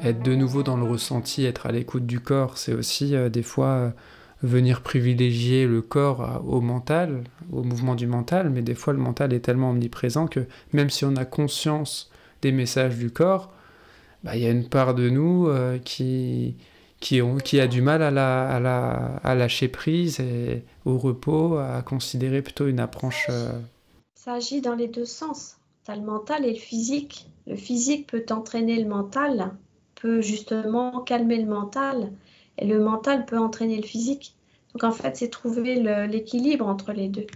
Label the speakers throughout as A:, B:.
A: être de nouveau dans le ressenti, être à l'écoute du corps, c'est aussi des fois venir privilégier le corps au mental, au mouvement du mental, mais des fois le mental est tellement omniprésent que même si on a conscience des messages du corps, bah, y a une part de nous qui a du mal à lâcher prise et au repos, à considérer plutôt une approche...
B: Ça agit dans les deux sens. Tu as le mental et le physique. Le physique peut entraîner le mental, peut justement calmer le mental, et le mental peut entraîner le physique. Donc en fait, c'est trouver l'équilibre entre les deux.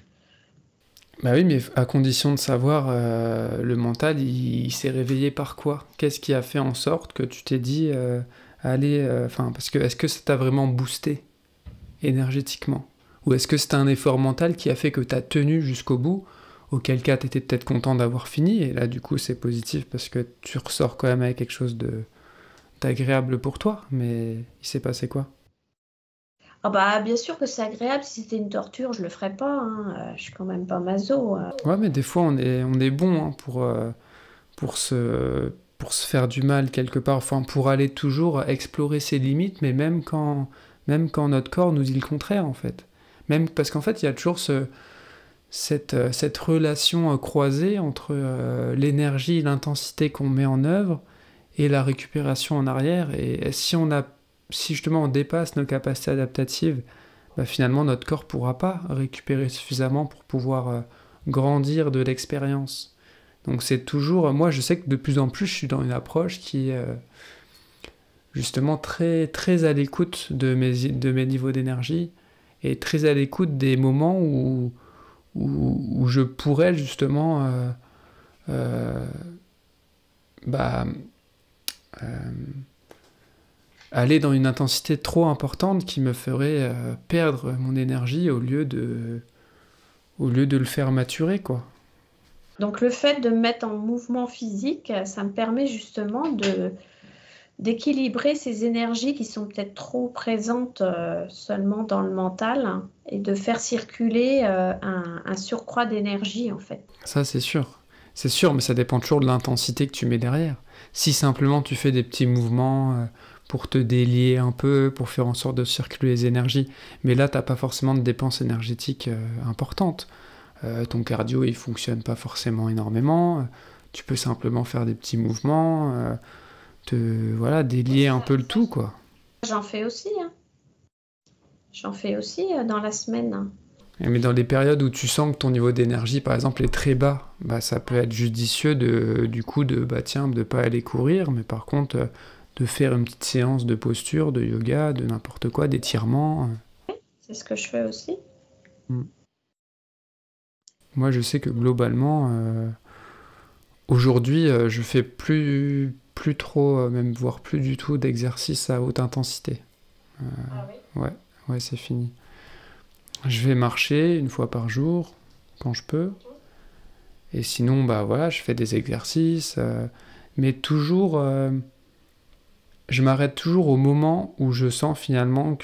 A: Bah oui, mais à condition de savoir, le mental, il s'est réveillé par quoi? Qu'est-ce qui a fait en sorte que tu t'es dit, allez, parce que est-ce que ça t'a vraiment boosté énergétiquement? Ou est-ce que c'est un effort mental qui a fait que tu as tenu jusqu'au bout, auquel cas tu étais peut-être content d'avoir fini, et là du coup c'est positif parce que tu ressors quand même avec quelque chose d'agréable pour toi, mais il s'est passé quoi?
B: Ah bah bien sûr que c'est agréable. Si c'était une torture, je le ferais pas, hein. Je suis quand même pas maso.
A: Ouais, mais des fois on est bon hein, pour se faire du mal quelque part, enfin pour aller toujours explorer ses limites, mais même quand notre corps nous dit le contraire en fait. Même parce qu'en fait il y a toujours cette relation croisée entre l'énergie et l'intensité qu'on met en œuvre et la récupération en arrière. Et si justement on dépasse nos capacités adaptatives, bah finalement notre corps ne pourra pas récupérer suffisamment pour pouvoir grandir de l'expérience. Donc c'est toujours... Moi je sais que de plus en plus je suis dans une approche qui est justement très, très à l'écoute de mes niveaux d'énergie et très à l'écoute des moments où je pourrais justement euh, bah, euh, aller dans une intensité trop importante qui me ferait perdre mon énergie au lieu de le faire maturer, quoi.
B: Donc le fait de me mettre en mouvement physique, ça me permet justement d'équilibrer ces énergies qui sont peut-être trop présentes seulement dans le mental, hein, et de faire circuler un surcroît d'énergie en fait.
A: Ça, c'est sûr. C'est sûr, mais ça dépend toujours de l'intensité que tu mets derrière. Si simplement tu fais des petits mouvements pour te délier un peu, pour faire en sorte de circuler les énergies, mais là, t'as pas forcément de dépenses énergétiques importantes. Ton cardio, il fonctionne pas forcément énormément. Tu peux simplement faire des petits mouvements, voilà, délier un peu le tout, quoi.
B: J'en fais aussi, hein. J'en fais aussi dans la semaine.
A: Mais dans les périodes où tu sens que ton niveau d'énergie, par exemple, est très bas, bah, ça peut être judicieux du coup bah tiens, de pas aller courir, mais par contre, de faire une petite séance de posture, de yoga, de n'importe quoi, d'étirement.
B: C'est ce que je fais aussi.
A: Moi, je sais que globalement, aujourd'hui, je fais plus trop, même voire plus du tout d'exercice à haute intensité.
B: Ah oui.
A: Ouais, c'est fini. Je vais marcher une fois par jour, quand je peux. Et sinon, bah voilà, je fais des exercices. Mais toujours, je m'arrête toujours au moment où je sens finalement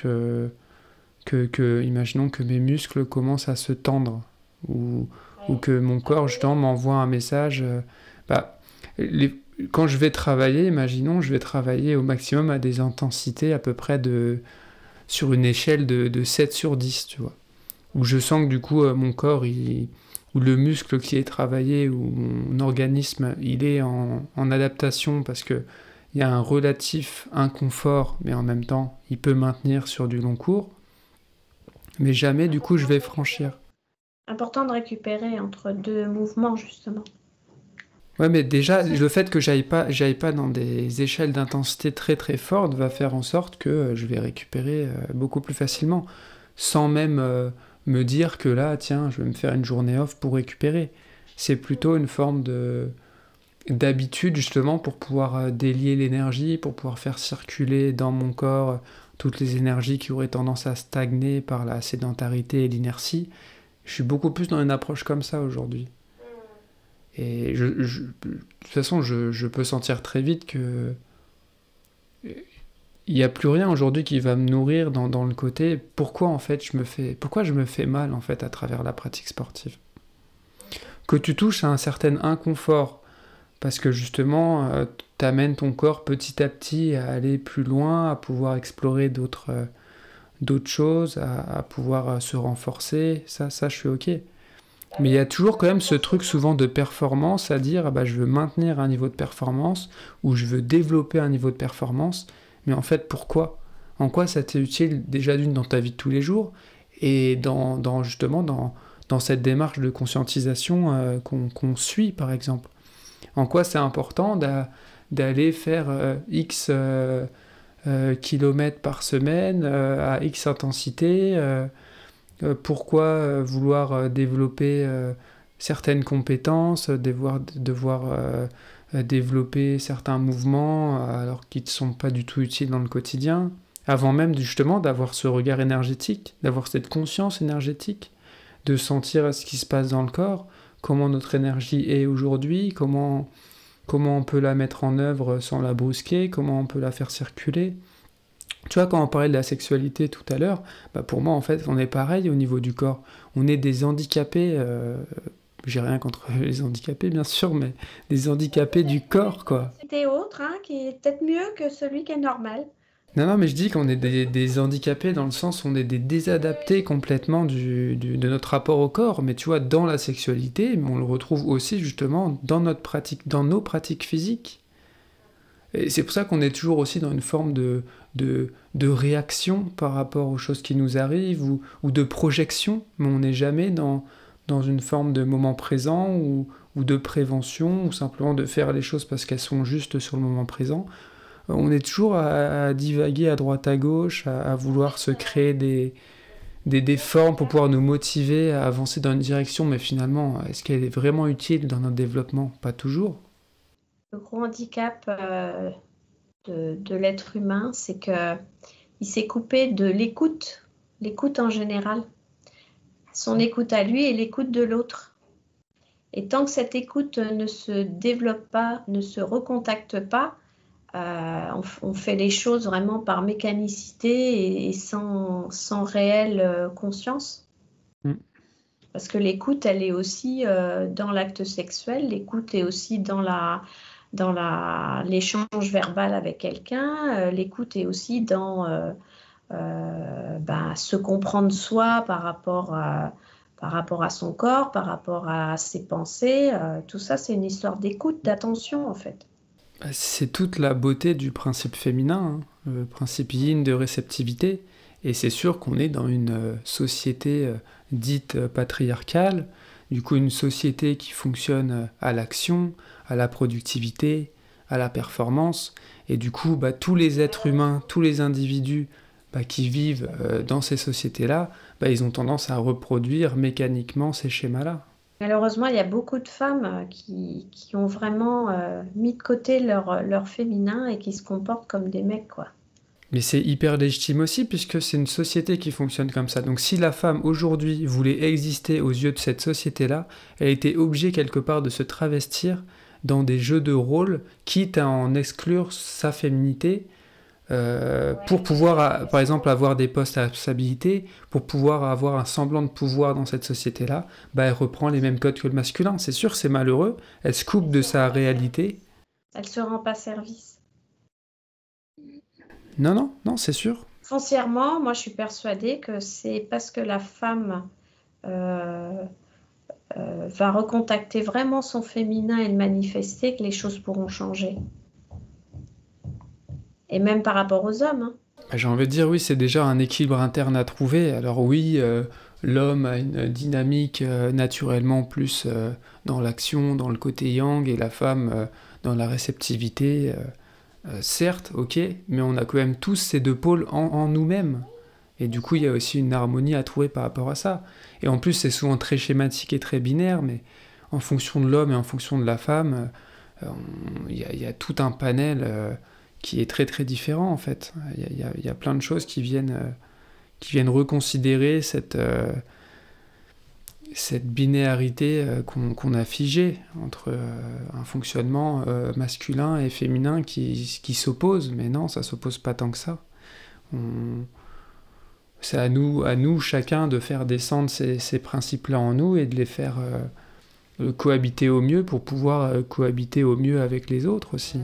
A: imaginons que mes muscles commencent à se tendre. Ou que mon corps, justement, m'envoie un message. Bah, quand je vais travailler, imaginons, je vais travailler au maximum à des intensités à peu près sur une échelle de 7 sur 10, tu vois. Où je sens que du coup, mon corps, ou le muscle qui est travaillé, ou mon organisme, il est en adaptation parce que il y a un relatif inconfort, mais en même temps, il peut maintenir sur du long cours. Mais jamais, du coup, je vais franchir.
B: Important de récupérer entre deux mouvements, justement.
A: Ouais, mais déjà, le fait que j'aille pas dans des échelles d'intensité très très fortes va faire en sorte que je vais récupérer beaucoup plus facilement, sans même me dire que là, tiens, je vais me faire une journée off pour récupérer. C'est plutôt une forme d'habitude, justement, pour pouvoir délier l'énergie, pour pouvoir faire circuler dans mon corps toutes les énergies qui auraient tendance à stagner par la sédentarité et l'inertie. Je suis beaucoup plus dans une approche comme ça aujourd'hui. Et de toute façon, je peux sentir très vite que il n'y a plus rien aujourd'hui qui va me nourrir dans le côté pourquoi en fait pourquoi je me fais mal en fait à travers la pratique sportive. Que tu touches à un certain inconfort parce que justement, t'amènes ton corps petit à petit à aller plus loin, à pouvoir explorer d'autres choses, à pouvoir se renforcer. Ça, je suis OK. Mais il y a toujours quand même ce truc souvent de performance à dire, ah bah, je veux maintenir un niveau de performance ou je veux développer un niveau de performance. Mais en fait, pourquoi? En quoi ça t'est utile déjà d'une dans ta vie de tous les jours et justement dans cette démarche de conscientisation qu'on suit par exemple? En quoi c'est important d'aller faire X kilomètres par semaine à X intensité pourquoi vouloir développer certaines compétences, devoir développer certains mouvements alors qu'ils ne sont pas du tout utiles dans le quotidien, avant même justement d'avoir ce regard énergétique, d'avoir cette conscience énergétique, de sentir ce qui se passe dans le corps, comment notre énergie est aujourd'hui, comment on peut la mettre en œuvre sans la brusquer, comment on peut la faire circuler. Tu vois, quand on parlait de la sexualité tout à l'heure, bah pour moi, en fait, on est pareil au niveau du corps. On est des handicapés, j'ai rien contre les handicapés, bien sûr, mais des handicapés du corps, quoi.
B: C'était autre, hein, qui est peut-être mieux que celui qui est normal.
A: Non, mais je dis qu'on est des handicapés dans le sens où on est des désadaptés complètement de notre rapport au corps. Mais tu vois, dans la sexualité, on le retrouve aussi justement dans nos pratiques physiques. Et c'est pour ça qu'on est toujours aussi dans une forme de réaction par rapport aux choses qui nous arrivent ou de projection, mais on n'est jamais dans une forme de moment présent ou de prévention ou simplement de faire les choses parce qu'elles sont justes sur le moment présent. On est toujours à divaguer à droite à gauche, à vouloir se créer des formes pour pouvoir nous motiver à avancer dans une direction, mais finalement, est-ce qu'elle est vraiment utile dans notre développement? Pas toujours.
B: Le gros handicap de l'être humain, c'est qu'il s'est coupé de l'écoute en général. Son écoute à lui et l'écoute de l'autre. Et tant que cette écoute ne se développe pas, ne se recontacte pas, on fait les choses vraiment par mécanicité et sans réelle conscience. Parce que l'écoute, elle est aussi dans l'acte sexuel, l'écoute est aussi dans l'échange verbal avec quelqu'un, l'écoute est aussi dans se comprendre soi par rapport à son corps, par rapport à ses pensées. Tout ça, c'est une histoire d'écoute, d'attention en fait.
A: C'est toute la beauté du principe féminin, hein, le principe yin de réceptivité. Et c'est sûr qu'on est dans une société dite patriarcale, du coup une société qui fonctionne à l'action, à la productivité, à la performance. Et du coup, tous les êtres humains, tous les individus qui vivent dans ces sociétés-là, ils ont tendance à reproduire mécaniquement ces schémas-là.
B: Malheureusement, il y a beaucoup de femmes qui ont vraiment mis de côté leur féminin et qui se comportent comme des mecs, quoi.
A: Mais c'est hyper légitime aussi, puisque c'est une société qui fonctionne comme ça. Donc si la femme, aujourd'hui, voulait exister aux yeux de cette société-là, elle était obligée quelque part de se travestir dans des jeux de rôle, quitte à en exclure sa féminité, pour pouvoir, par exemple, avoir des postes à responsabilité, pour pouvoir avoir un semblant de pouvoir dans cette société-là, elle reprend les mêmes codes que le masculin. C'est sûr, c'est malheureux, elle se coupe de sa réalité.
B: Elle ne se rend pas service.
A: Non, c'est sûr.
B: Foncièrement, moi je suis persuadée que c'est parce que la femme va recontacter vraiment son féminin et le manifester que les choses pourront changer. Et même par rapport aux hommes. Hein.
A: J'ai envie de dire, oui, c'est déjà un équilibre interne à trouver. Alors oui, l'homme a une dynamique naturellement plus dans l'action, dans le côté yang, et la femme dans la réceptivité. Certes, ok, mais on a quand même tous ces deux pôles en nous-mêmes. Et du coup, il y a aussi une harmonie à trouver par rapport à ça. Et en plus, c'est souvent très schématique et très binaire, mais en fonction de l'homme et en fonction de la femme, il y a tout un panel qui est très très différent en fait. Il y a plein de choses qui viennent reconsidérer cette binarité qu'on a figée entre un fonctionnement masculin et féminin qui s'oppose. Mais non, ça s'oppose pas tant que ça. C'est à nous chacun de faire descendre ces principes-là en nous et de les faire cohabiter au mieux pour pouvoir cohabiter au mieux avec les autres aussi.